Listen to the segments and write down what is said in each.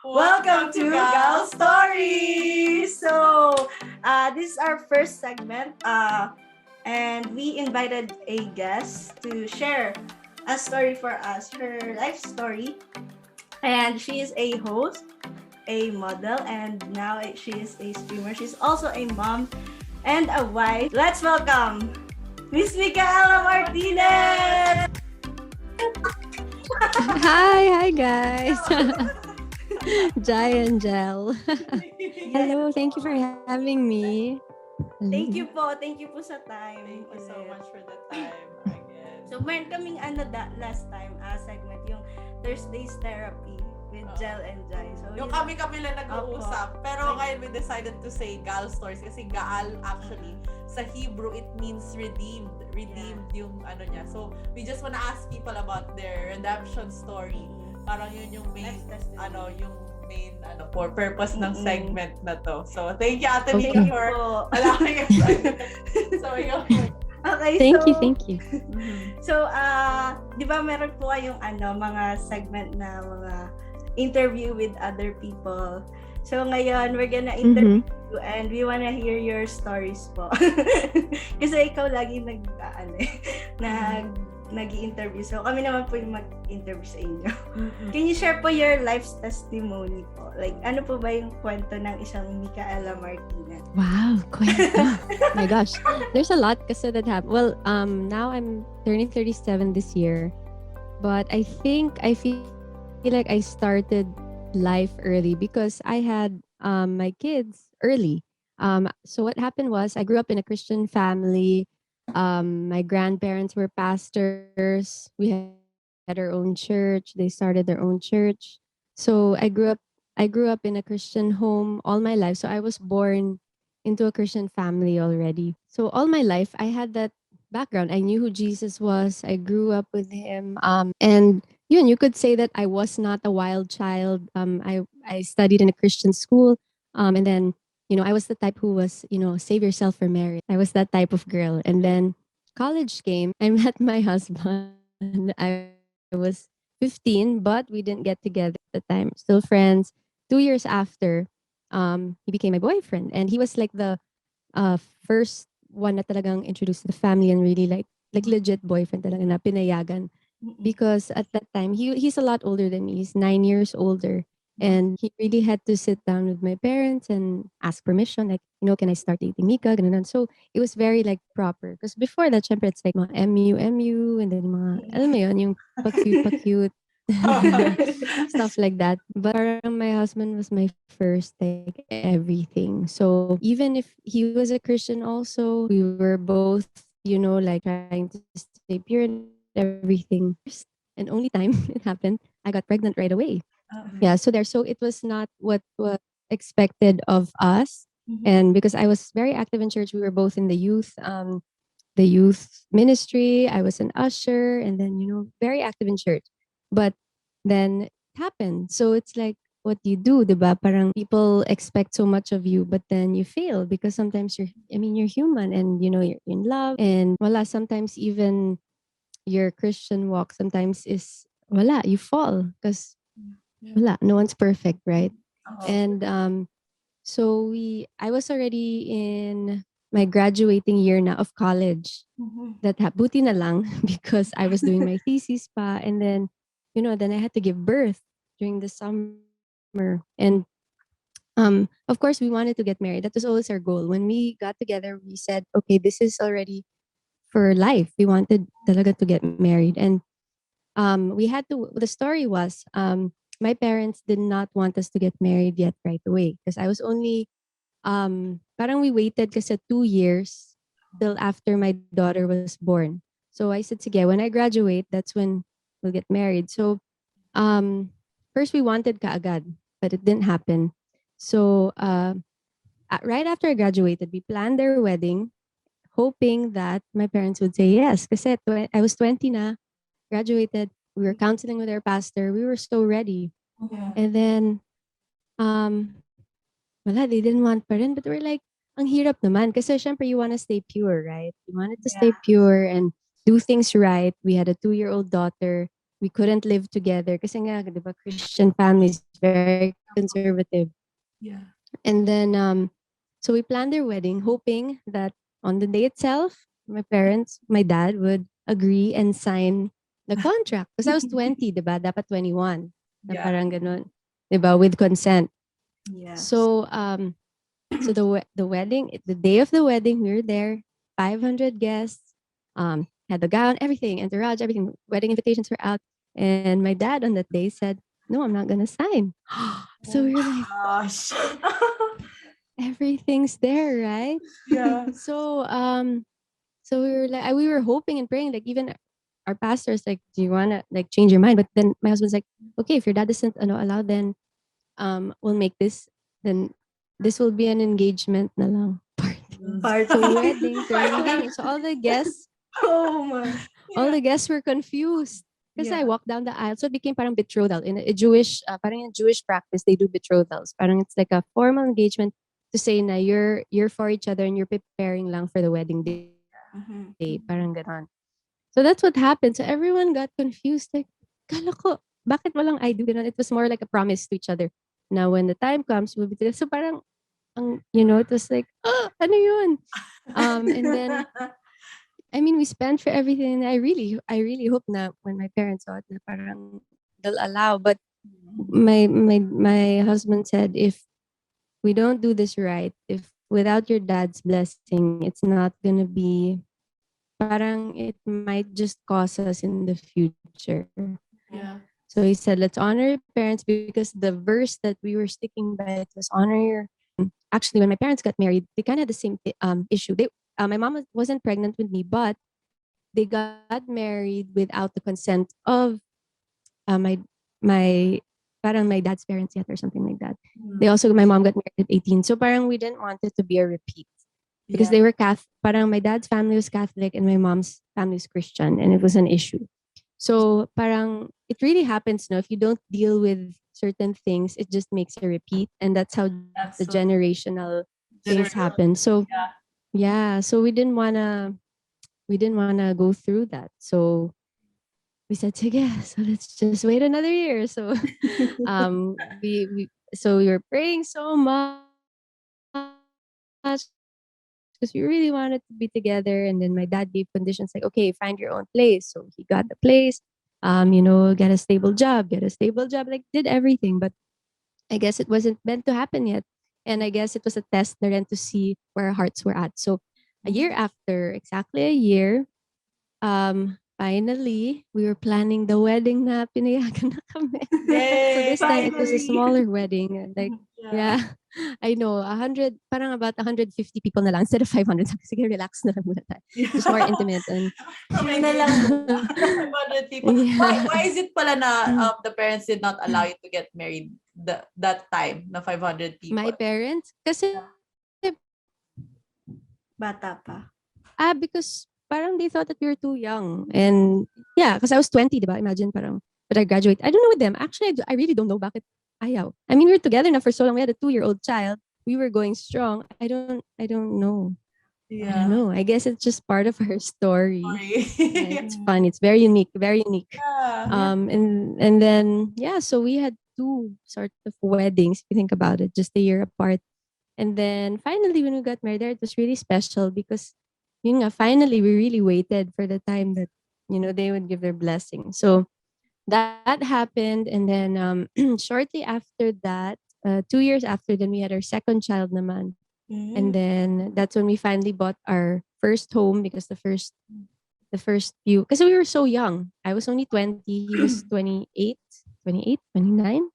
Welcome to Gal Story! So, this is our first segment, and we invited a guest to share a story for us, her life story. And she is a host, a model, and now she is a streamer. She's also a mom and a wife. Let's welcome Miss Mikaela Martinez! Hi guys. Jai and Gel. Hello, thank you for having me. Thank you po sa time. Thank you so ulit. much for the time again. So, meron kaming last time, segment, yung Thursday's Therapy with Gel and Jai. So, Yung kami lang nag-uusap. Pero ngayon we decided to say Gal stories kasi Gaal actually sa Hebrew it means redeemed. Redeemed yung ano niya. So we just wanna ask people about their redemption story. Parang yun yung main for purpose ng segment na to. So thank you Ate Mika for allowing us. So yun. Okay, thank you. So, di ba meron po kayong mga segment na mga interview with other people. So, ngayon, we're gonna interview you and we wanna hear your stories po. Kasi ikaw lagi nag-i-interview. So, kami naman po yung mag-interview sa inyo. Can you share po your life's testimony po? Like, ano po ba yung kwento ng isang Mikaela Martinez? Wow, kwento. My gosh. There's a lot kasi that happened. Well, now I'm turning 37 this year. But I feel like I started life early because I had my kids early. So what happened was I grew up in a Christian family. My grandparents were pastors. We had our own church. They started their own church. So I grew up in a Christian home all my life. So I was born into a Christian family already. So all my life I had that background. I knew who Jesus was. I grew up with him. And you could say that I was not a wild child. I studied in a Christian school. And then I was the type who was, save yourself for marriage. I was that type of girl. And then college came. I met my husband. I was 15, but we didn't get together at the time. Still friends. 2 years after, he became my boyfriend. And he was like the first one na talagang introduced to the family and really like legit boyfriend talaga na pinayagan. Because at that time, he's a lot older than me. He's 9 years older. And he really had to sit down with my parents and ask permission. Like, can I start dating Mika? Ganun. So, it was very like proper. Because before that, syempre, it's like mga MU, and then mga, alam mo yun, yung pa-cute. Stuff like that. But parang my husband was my first like everything. So even if he was a Christian also, we were both, like trying to stay pure and everything. And only time it happened, I got pregnant right away. Yeah, so it was not what was expected of us. And because I was very active in church, we were both in the youth ministry. I was an usher and then, very active in church. But then it happened. So it's like, what do you do, diba? Parang people expect so much of you, but then you fail because sometimes you're human and, you're in love and wala, sometimes even your Christian walk sometimes is, wala, you fall because wala, no one's perfect, right? And so I was already in my graduating year na of college. That buti na lang because I was doing my thesis pa and then then I had to give birth during the summer and of course we wanted to get married. That was always our goal. When we got together, we said, okay, this is already for life. We wanted talaga to get married and we had to. The story was my parents did not want us to get married yet right away because I was only parang we waited kasi 2 years till after my daughter was born. So I said, sige, when I graduate, that's when we'll get married. So first we wanted kaagad, but it didn't happen. So right after I graduated, we planned their wedding, hoping that my parents would say yes. Kasi I was 20 na, graduated, we were counseling with our pastor, we were so ready. And then, wala, they didn't want pa rin, but we're like, ang hirap naman. Kasi syempre, you wanna stay pure, right? You wanted to stay pure and do things right. We had a 2-year-old daughter. we couldn't live together kasi nga, 'di ba, Christian families very conservative. Yeah. And then so we planned their wedding hoping that on the day itself, my dad would agree and sign the contract. Because I was 20, di ba? Dapat 21. Na Yeah. parang ganun. Di ba? With consent. Yes. So the wedding, the day of the wedding, we were there, 500 guests, had the gown, everything, entourage, everything. Wedding invitations were out. And my dad on that day said, "No, I'm not gonna sign." So Oh we were like, Gosh. everything's there, right? yeah. So we were like, we were hoping and praying, like even our pastors, like, do you wanna like change your mind? But then my husband's like, okay, if your dad doesn't allow, then we'll make this. Then this will be an engagement na lang party. Party. So wedding turned engagement. So Oh my. all Yeah. the guests were confused. Because I Yeah. walked down the aisle. So it became parang betrothal. In a Jewish, parang in Jewish practice, they do betrothals. Parang it's like a formal engagement to say na you're for each other and you're preparing lang for the wedding day. Parang Mhm. ganon. So that's what happened. So everyone got confused. Like, kala ko, bakit walang I do? Ganon. It was more like a promise to each other. Now, when the time comes, we'll be together. So parang, it was like, oh, ano yun? And then, I mean, we spent for everything. I really hope na when my parents saw it, na parang they'll allow. But my husband said, if we don't do this right, if without your dad's blessing, it's not gonna be, parang it might just cause us in the future. So he Yeah. said, let's honor your parents, because the verse that we were sticking by, it was honor your. Actually, when my parents got married, they kind of had the same issue. My mom wasn't pregnant with me, but they got married without the consent of my my parang my dad's parents yet, or something like that. They also, my mom got married at 18. So parang we didn't want it to be a repeat, because Yeah. they were Catholic. Parang my dad's family was Catholic and my mom's family is Christian, and it was an issue. So parang it really happens, no? If you don't deal with certain things, it just makes a repeat, and that's how the That's so generational things general. happen. So Yeah. yeah, so we didn't wanna go through that. So we said, sige, so let's just wait another year. So we were praying so much because we really wanted to be together. And then my dad gave conditions like, okay, find your own place. So he got the place. Get a stable job, like did everything. But I guess it wasn't meant to happen yet. And I guess it was a test na rin to see where our hearts were at. So a year after, exactly a year, finally, we were planning the wedding na pinayagan na kami. So this Yay. time it was a Finally. smaller wedding. Like, Yeah. yeah, I know, 100, parang about 150 people na lang instead of 500. Sabi, sige, relax na lang muna tayo. Just more Yeah. intimate. And Yun na lang muna. 500 people. yeah. Why is it pala na the parents did not allow you to get married that time na 500 My people? parents, kasi, Bata pa. because parang they thought that we were too young. And yeah, because I was 20, diba? Imagine parang, but I graduate. I don't know with them. Actually, I really don't know bakit ayaw. I mean, we were together now for so long. We had a 2-year-old child. We were going strong. I don't know. I don't Yeah. know. I guess it's just part of our story. Yeah, Sorry. it's fun. It's very unique. Very unique. Yeah. Yeah. And then yeah, so we had two sort of weddings. If you think about it, just a year apart. And then finally, when we got married there, it was really special because, finally we really waited for the time that they would give their blessing. So that happened, and then shortly after that, 2 years after, then we had our second child naman. And Mm. then that's when we finally bought our first home, because the first few, because we were so young. I was only 20, he was 28, 29.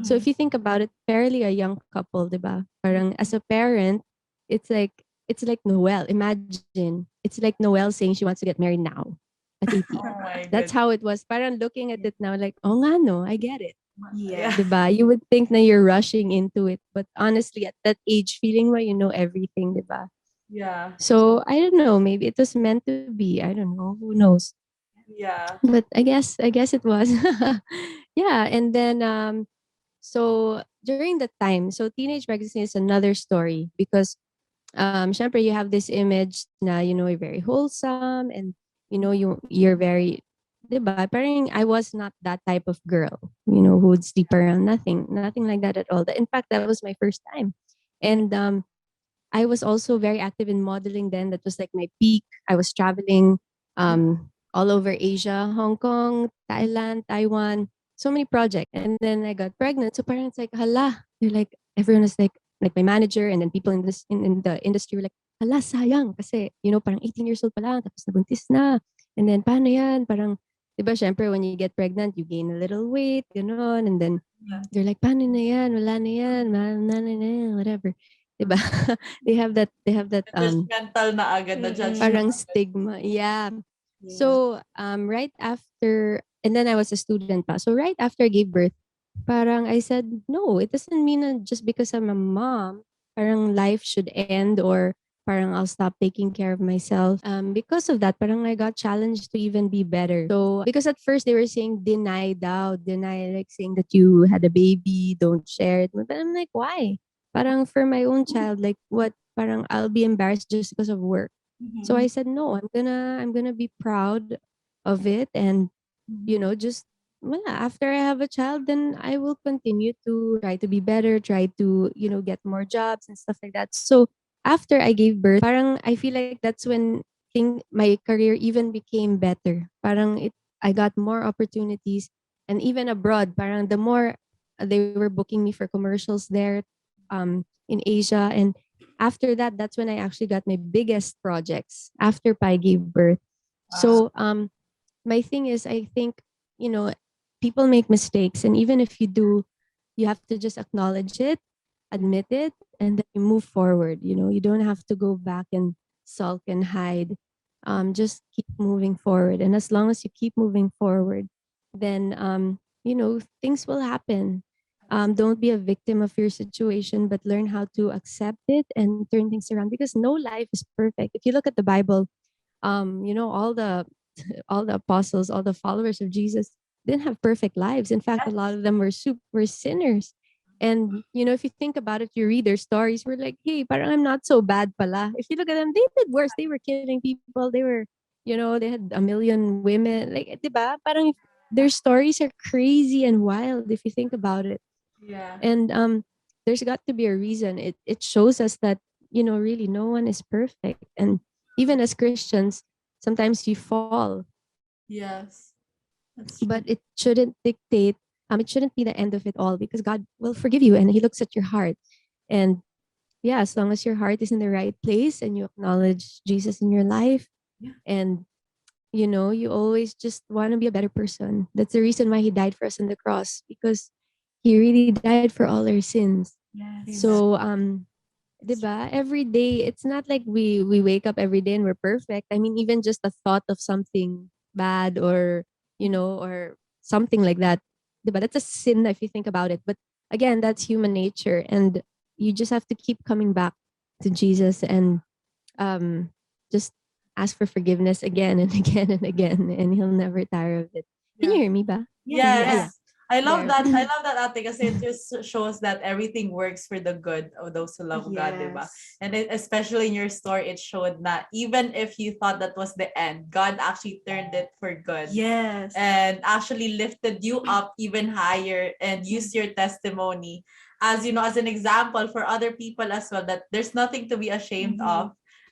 So if Mhm. you think about it, fairly a young couple, diba? Parang as a parent, it's like Noel. Imagine, it's like Noel saying she wants to get married now at 18. Oh my That's god. how it was. Parang looking at it now, like, oh nga no, I get it. Yeah. Yeah. Diba? You would think na you're rushing into it, but honestly, at that age, feeling where you know everything, diba? Yeah. So I don't know. Maybe it was meant to be. I don't know. Who knows? Yeah. But I guess it was. Yeah, and then so during that time, so teenage pregnancy is another story, because syempre you have this image na you're very wholesome, and you're very diba, parang I was not that type of girl, you know, who would sleep around. Nothing like that at all. In fact, that was my first time. Yeah. And I was also very active in modeling then. That was like my peak. I was traveling all over Asia, Hong Kong, Thailand, Taiwan, so many projects. And then I got pregnant. So parents like, hala. They're like, everyone is like my manager and then people in this in the industry were like, hala, sayang. Kasi, you know, parang 18 years old pa lang, tapos nabuntis na. And then, paano yan? Parang, di ba, syempre, when you get pregnant, you gain a little weight, gano'n. And then, Yeah. they're like, paano na yan? Wala na yan. Whatever. Diba? they have that Judgmental na agad, na judgment. parang stigma. Yeah. Yeah. So right after, and then I was a student pa. So right after I gave birth, parang I said, no, it doesn't mean na just because I'm a mom, parang life should end or parang I'll stop taking care of myself. Because of that, parang I got challenged to even be better. So because at first they were saying deny, like saying that you had a baby, don't share it. But I'm like, why? Parang for my own child, like what? Parang I'll be embarrassed just because of work. So I Mhm. said, no, I'm gonna be proud of it, and you Mhm. know, just well, after I have a child, then I will continue to try to be better, try to, you know, get more jobs and stuff like that. So after I gave birth, parang I feel like that's when my career even became better. Parang I got more opportunities, and even abroad, parang the more they were booking me for commercials there in Asia. And after that, that's when I actually got my biggest projects after I gave birth. Ah, So my thing is, I think, you know, people make mistakes, and even if you do, you have to just acknowledge it, admit it, and then you move forward. You know, you don't have to go back and sulk and hide. Just keep moving forward, and as long as you keep moving forward, then you know, things will happen. Don't be a victim of your situation, but learn how to accept it and turn things around, because no life is perfect. If you look at the Bible, you know, all the all the apostles, all the followers of Jesus didn't have perfect lives. In fact, a lot Yes. of them were super sinners. And you know, if you think about it, you read their stories, we're like, hey, parang I'm not so bad pala. If you look at them, they did worse. They were killing people. They were, you know, they had a million women. Like, diba? Parang their stories are crazy and wild if you think about it. yeah. And there's got to be a reason. It shows us that, you know, really no one is perfect. And even as Christians, sometimes you fall, Yes. That's but true. it shouldn't dictate. It shouldn't be the end of it all, because God will forgive you and He looks at your heart. And yeah, as long as your heart is in the right place and you acknowledge Jesus in your life, Yeah. and you know, you always just want to be a better person. That's the reason why He died for us on the cross, because He really died for all our sins. Yes. Amen. So, It's true. 'di ba? Every day, it's not like we wake up every day and we're perfect. I mean, even just the thought of something bad, or you know, or something like that, 'di ba? That's a sin if you think about it. But again, that's human nature, and you just have to keep coming back to Jesus, and um just ask for forgiveness again and again and again, and He'll never tire of it. Can Yeah. you hear me ba? Yes. Mhm. Ah, Yeah. yeah. Yes. I love There. that. I love that, ate, kasi it just shows that everything works for the good of those who love God, diba? Yes. And especially in your story, it showed that even if you thought that was the end, God actually turned it for good Yes. and actually lifted you up even higher and used your testimony as, you know, as an example for other people as well, that there's nothing to be ashamed Mhm. of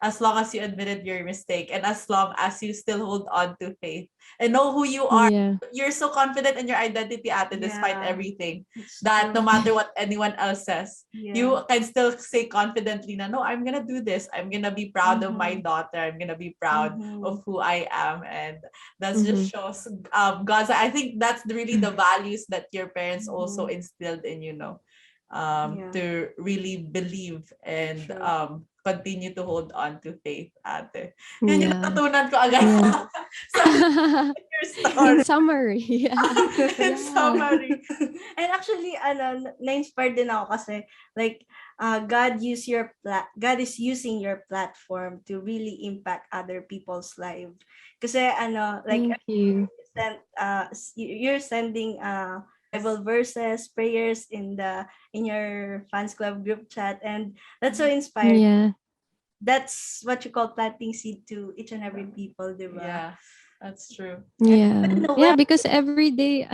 as long as you admitted your mistake and as long as you still hold on to faith and know who you are. Yeah. You're so confident in your identity, ate, despite Yeah. everything, It's that no true. matter what anyone else says, Yeah. you can still say confidently na, no, I'm gonna do this. I'm gonna be proud of my Mhm. daughter. I'm gonna be proud of Mhm. who I am. And that just Mm-hmm. shows God's. I think that's really the values that your parents also Mhm. instilled in you, know, Yeah. to really believe and True. continue to hold on to faith, ate. Yun yung Yeah. natutunan ko agad Yeah. sa your In story. summary, yeah. In Yeah. summary. And actually, na-inspired din ako kasi, like, God is using your platform to really impact other people's life. Kasi, like, Thank you. you're sending Bible verses, prayers in your fans club group chat, and that's so inspired. Yeah. That's what you call planting seed to each and every people, diba? Yeah. That's true. Yeah. But no, Yeah, because every day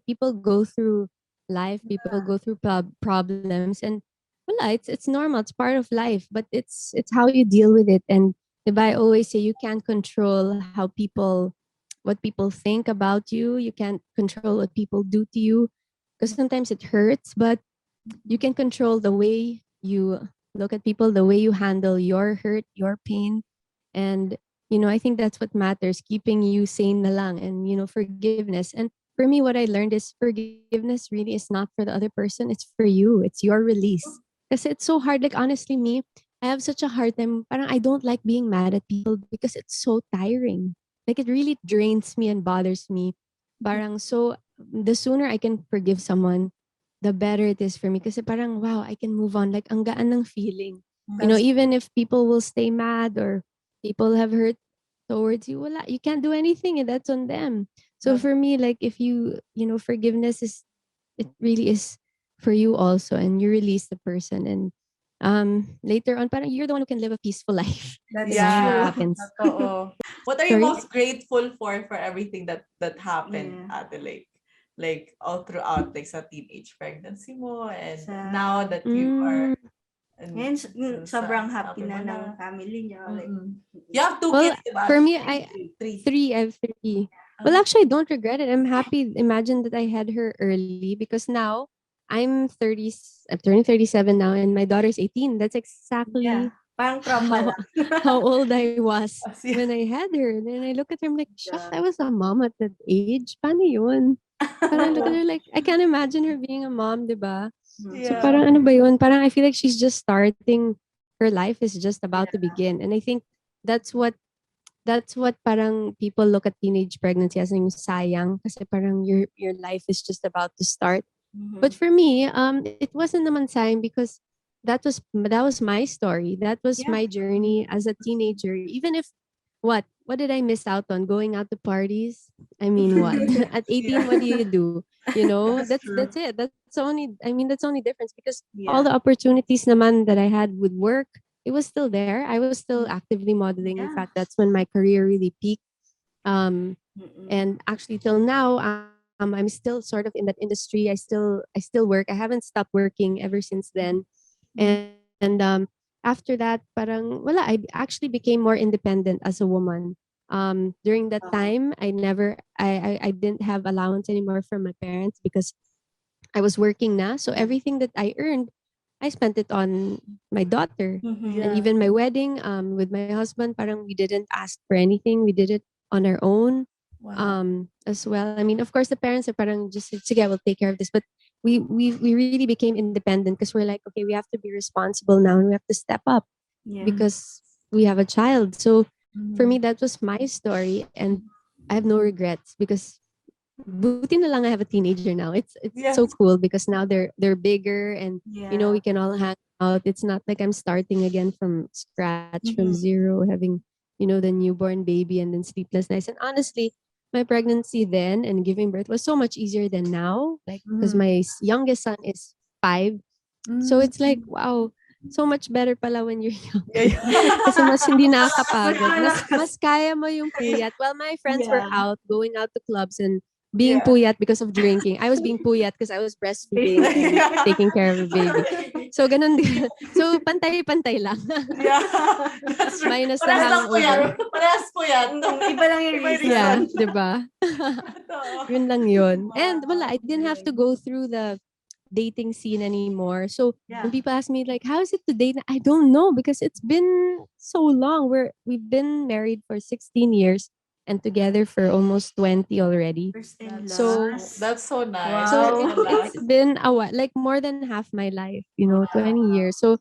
people go through life, people go through problems, and well, it's normal, it's part of life, but it's how you deal with it. And if I always say you can't control how people what people think about you, you can't control what people do to you because sometimes it hurts, but you can control the way you look at people, the way you handle your hurt, your pain. And, I think that's what matters, keeping you sane na lang and, forgiveness. And for me, what I learned is forgiveness really is not for the other person. It's for you. It's your release. Because it's so hard. Like, honestly, me, I have such a hard time. Parang I don't like being mad at people because it's so tiring. Like, it really drains me and bothers me. Parang, so the sooner I can forgive someone, the better it is for me. Kasi parang, wow, I can move on. Like, ang gaan ng feeling. that's Even if people will stay mad or people have hurt towards you, wala, you can't do anything and that's on them. So That's for me, like, if forgiveness it really is for you also, and you release the person, and later on, parang you're the one who can live a peaceful life that's when that yeah. true. happens. Totoo. What are you Sorry? most grateful for everything that happened, Yeah. Adelaide? Like all throughout, like sa teenage pregnancy mo, and Sa now that you are Mm, ngayon, sobrang sa happy sabi na mo ng na. family niya. Like, Mm-mm. You have two well, kids, diba? for me, Three. I have three. Well, Uh, actually, I don't regret it. I'm happy. Imagine that I had her early because now I'm 30. I'm turning 37 now, and my daughter's 18. That's yeah, exactly parang trauma how lang. how old I was as when you, I had her. And then I look at her, I'm like, shucks, Yeah. I was a mom at that age. Paano yun? Parang I look at her like, I can't imagine her being a mom, diba? So Mhm. yeah. parang ano ba yun? Parang I feel like she's just starting, her life is just about to Yeah. begin. And I think that's what parang people look at teenage pregnancy as yung sayang kasi parang your life is just about to start. But Mhm. for me, it wasn't naman sayang because that was my story. That was Yeah. my journey as a teenager. Even if what did I miss out on? Going out to parties? I mean, what? At 18, what Yeah. do you do? That's That's true. it. That's the only difference because all Yeah. the opportunities naman that I had with work, it was still there. I was still Mhm. actively modeling. In Yeah. fact, that's when my career really peaked. Um, Mm-mm. and actually till now, I'm still sort of in that industry. I still work. I haven't stopped working ever since then. Mhm. And after that, parang wala. I actually became more independent as a woman. During that Wow. time, I didn't have allowance anymore from my parents because I was working na. So Yeah. everything that I earned, I spent it on my daughter. And Mhm. Yeah. even my wedding, with my husband, parang we didn't ask for anything. We did it on our own, Wow. as well. I mean, of course, the parents are parang just, sige, we'll take care of this. But we really became independent because we're like, okay, we have to be responsible now and we have to step up Yeah. because we have a child. So for me, Mhm. that was my story. And I have no regrets because buti na lang I have a teenager now. It's so Yes. cool because now they're bigger and we Yeah. can all hang out. It's not like I'm starting again from scratch, from Mhm. zero, having the newborn baby and then sleepless nights. And honestly, my pregnancy then and giving birth was so much easier than now. Like because Mhm. my youngest son is 5, so Mm. it's like wow, so much better pala when you're Yeah, younger. Kasi yeah. mas hindi Mas nakakapagod. Mas malakas. kaya mo yung puyat. While my friends were Yeah. going out to clubs and being Yeah. puyat because of drinking. I was being puyat because I was breastfeeding and Yeah. taking care of a baby. So ganun din. So pantay-pantay lang. Yeah. That's true. Minus the Parehas lang po yan. hangover. Parehas po yan. Iba lang yung Iba yung reason. reason. Yeah, 'di ba? Totoo. Yun lang yun. And wala, Wow. I didn't have to Galing. go through the dating scene anymore. So when Yeah. people ask me like, how is it to date? I don't know because it's been so long. We've been married for 16 years and together for almost 20 already. First and So last. That's so nice. so First Wow. it and it's last. been a while, like more than half my life, Wow. 20 years. So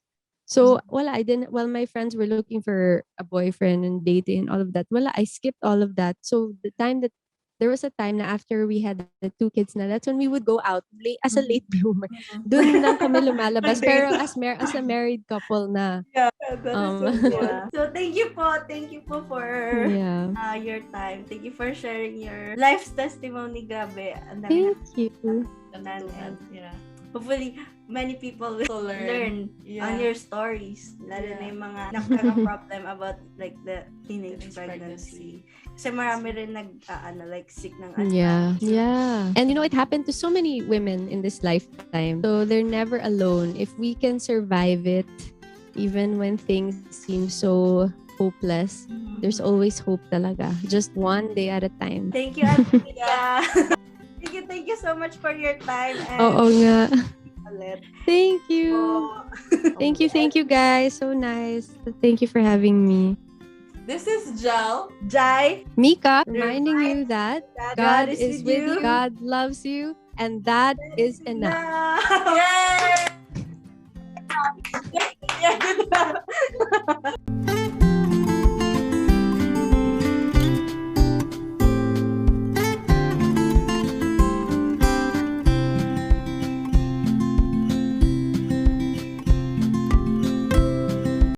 well, I didn't. Well, my friends were looking for a boyfriend and dating and all of that. Well, I skipped all of that. So the time that there was a time na after we had the 2 kids na, that's when we would go out as a late Mhm. bloomer. Mhm. Dun lang kami lumalabas. Nag-date. Pero as a married couple na. Yeah, that is Um, so good. Yeah. So thank you po. Thank you po for yeah. your time. Thank you for sharing your life's testimony. Grabe. Ang dami Thank you. natutunan. Natutunan. And Yeah. hopefully, many people will So learn Yeah. on your stories. Lalo Yeah. na yung mga nagkaka-problem about like the teenage Teenage pregnancy. Kasi marami rin like sick ng Yeah. asthma. Yeah. And it happened to so many women in this lifetime. So they're never alone. If we can survive it, even when things seem so hopeless, there's always hope talaga. Just one day at a time. Thank you, Amiga. Thank you so much for your time. And Oo nga. ulit. Thank you. Thank you guys. So nice. Thank you for having me. This is Jel. Jai, Mika, reminding you that God God is with you, God loves you, and that is enough. Yay! Yeah, good.